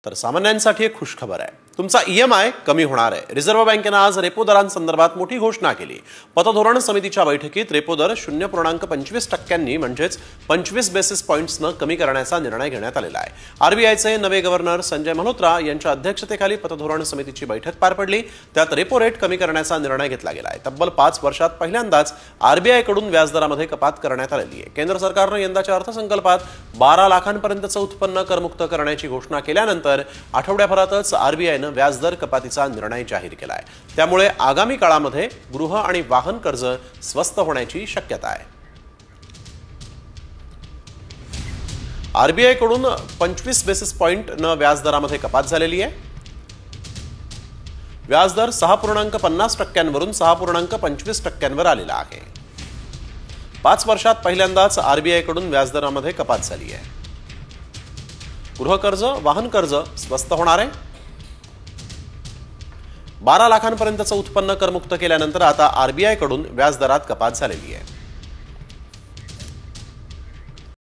तर सामान्यांसाठी एक खुशखबर आहे. तुमचा ईएमआय कमी होणार आहे. रिझर्व्ह बँकेने आज रेपो दरांसंदर्भात मोठी घोषणा केली. पतधोरण समितीच्या बैठकीत रेपो दर 0.25% म्हणजेच 25 बेसिस पॉइंट्सनं कमी करण्याचा निर्णय घेण्यात आलेला आहे. आरबीआयचे नवे गव्हर्नर संजय मल्होत्रा यांच्या अध्यक्षतेखाली पतधोरण समितीची बैठक पार पडली. त्यात रेपो रेट कमी करण्याचा निर्णय घेतला गेला आहे. तब्बल 5 वर्षात पहिल्यांदाच आरबीआयकडून व्याजदरामध्ये कपात करण्यात आलेली आहे. केंद्र सरकारनं यंदाच्या अर्थसंकल्पात 12 लाखांपर्यंतचं उत्पन्न करमुक्त करण्याची घोषणा केल्यानंतर आठवड्याभरातच आरबीआयनं व्याजदर कपातीचा निर्णय जाहीर केला आहे. त्यामुळे आगामी काळामध्ये गृह आणि वाहन कर्ज स्वस्त होण्याची शक्यता आहे. आरबीआयकडून 25 बेसिस पॉइंटनं व्याजदरामध्ये कपात झालेली आहे. व्याजदर 6.50% 6.25% आलेला आहे. 5 वर्षात पहिल्यांदाच आरबीआयकडून व्याजदरामध्ये कपात झाली आहे. गृहकर्ज वाहन कर्ज स्वस्त होणार आहे. 12 लाखांपर्यंतचं उत्पन्न करमुक्त केल्यानंतर आता आरबीआयकडून व्याजदरात कपात झालेली आहे.